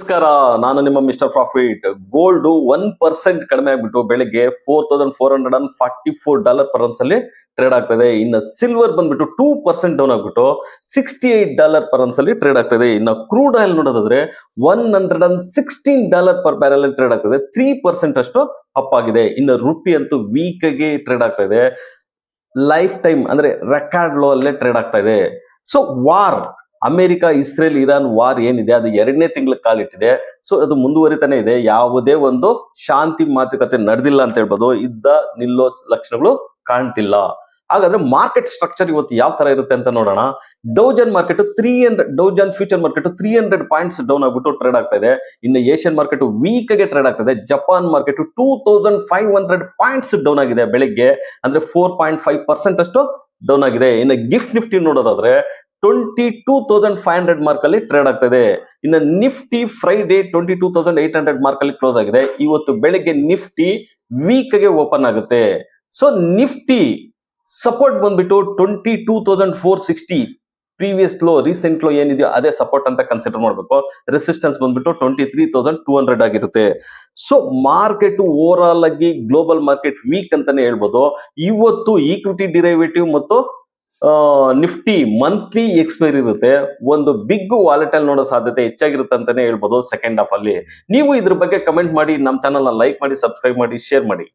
ನಮಸ್ಕಾರ, ನಾನು ನಿಮ್ಮ ಮಿಸ್ಟರ್ ಪ್ರಾಫಿಟ್. ಗೋಲ್ಡ್ 1% ಕಡಿಮೆ ಆಗ್ಬಿಟ್ಟು ಬೆಳಿಗ್ಗೆ $4,444 ಪರ್ ಅನ್ಸ್ ಅಲ್ಲಿ ಟ್ರೇಡ್ ಆಗ್ತದೆ. ಇನ್ನು ಸಿಲ್ವರ್ ಬಂದ್ಬಿಟ್ಟು 2% ಡೌನ್ ಆಗ್ಬಿಟ್ಟು $68 ಪರ್ ಅನ್ಸ್ ಅಲ್ಲಿ ಟ್ರೇಡ್ ಆಗ್ತದೆ. ಇನ್ನು ಕ್ರೂಡ್ ಆಯಿಲ್ ನೋಡೋದಾದ್ರೆ $116 ಪರ್ ಬ್ಯಾರೆಲ್ ಅಲ್ಲಿ ಟ್ರೇಡ್ ಆಗ್ತದೆ. 3% ಅಷ್ಟು ಅಪ್ ಆಗಿದೆ. ಇನ್ನು ರುಪಿ ಅಂತೂ ವೀಕ್ ಆಗಿ ಟ್ರೇಡ್ ಆಗ್ತಾ ಇದೆ. ಲೈಫ್ ಟೈಮ್ ಅಂದ್ರೆ ರೆಕಾರ್ಡ್ ಲೋ ಅಲ್ಲೇ ಟ್ರೇಡ್ ಆಗ್ತಾ ಇದೆ. So war, America Israel Iran war ಏನಿದೆ ಅದು 2ನೇ ತಿಂಗಳ ಕಾಲಿಟ್ಟಿದೆ. ಸೊ ಅದು ಮುಂದುವರಿತಾನೆ ಇದೆ. ಯಾವುದೇ ಒಂದು ಶಾಂತಿ ಮಾತುಕತೆ ನಡೆದಿಲ್ಲ ಅಂತ ಹೇಳ್ಬೋದು. ಇದ್ದ ನಿಲ್ಲೋ ಲಕ್ಷಣಗಳು ಕಾಣ್ತಿಲ್ಲ. ಹಾಗಾದ್ರೆ ಮಾರ್ಕೆಟ್ ಸ್ಟ್ರಕ್ಚರ್ ಇವತ್ತು ಯಾವ ತರ ಇರುತ್ತೆ ಅಂತ ನೋಡೋಣ. Dow Jones market 300 Dow Jones future market 300 points down ಆಗ್ಬಿಟ್ಟು ಟ್ರೇಡ್ ಆಗ್ತಾ ಇದೆ. ಇನ್ನು ಏಷ್ಯನ್ ಮಾರ್ಕೆಟ್ ವೀಕ್ ಆಗಿ ಟ್ರೇಡ್ ಆಗ್ತದೆ. ಜಪಾನ್ ಮಾರ್ಕೆಟ್ 2500 ಪಾಯಿಂಟ್ಸ್ ಡೌನ್ ಆಗಿದೆ ಬೆಳಿಗ್ಗೆ, ಅಂದ್ರೆ 4.5% ಅಷ್ಟು ಡೌನ್ ಆಗಿದೆ. ಇನ್ನು ಗಿಫ್ಟ್ ನಿಫ್ಟಿ ನೋಡೋದಾದ್ರೆ 22,500 ಮಾರ್ಕ್ ಅಲ್ಲಿ ಟ್ರೇಡ್ ಆಗ್ತದೆ. ಇನ್ನು ನಿಫ್ಟಿ ಫ್ರೈಡೆ 22,800 ಮಾರ್ಕ್ ಅಲ್ಲಿ ಕ್ಲೋಸ್ ಆಗಿದೆ. ಇವತ್ತು ಬೆಳಿಗ್ಗೆ ನಿಫ್ಟಿ ವೀಕ್ ಗೆ ಓಪನ್ ಆಗುತ್ತೆ. ಸೊ ನಿಫ್ಟಿ ಸಪೋರ್ಟ್ ಬಂದ್ಬಿಟ್ಟು 22,460 ಪ್ರೀವಿಯಸ್ ಲೋ, ರೀಸೆಂಟ್ ಲೋ ಏನಿದೆಯೋ ಅದೇ ಸಪೋರ್ಟ್ ಅಂತ ಕನ್ಸಿಡರ್ ಮಾಡಬೇಕು. ರೆಸಿಸ್ಟೆನ್ಸ್ ಬಂದ್ಬಿಟ್ಟು 23,200 ಆಗಿರುತ್ತೆ. ಸೊ ಮಾರ್ಕೆಟ್ ಓವರ್ ಆಲ್ ಆಗಿ ಗ್ಲೋಬಲ್ ಮಾರ್ಕೆಟ್ ವೀಕ್ ಅಂತಾನೆ ಹೇಳ್ಬೋದು. ಇವತ್ತು ಈಕ್ವಿಟಿ ಡಿರೈವೇಟಿವ್ ಮತ್ತು ನಿಫ್ಟಿ ಮಂತ್ಲಿ ಎಕ್ಸ್ಪೈರಿ ಇರುತ್ತೆ. ಒಂದು ಬಿಗ್ ವಾಲೆಟೈಲ್ ನೋಡೋ ಸಾಧ್ಯತೆ ಹೆಚ್ಚಾಗಿರುತ್ತೆ ಅಂತಾನೆ ಹೇಳ್ಬೋದು ಸೆಕೆಂಡ್ ಹಾಫ್ ಅಲ್ಲಿ. ನೀವು ಇದ್ರ ಬಗ್ಗೆ ಕಮೆಂಟ್ ಮಾಡಿ, ನಮ್ಮ ಚಾನಲ್ ಲೈಕ್ ಮಾಡಿ, ಸಬ್ಸ್ಕ್ರೈಬ್ ಮಾಡಿ, ಶೇರ್ ಮಾಡಿ.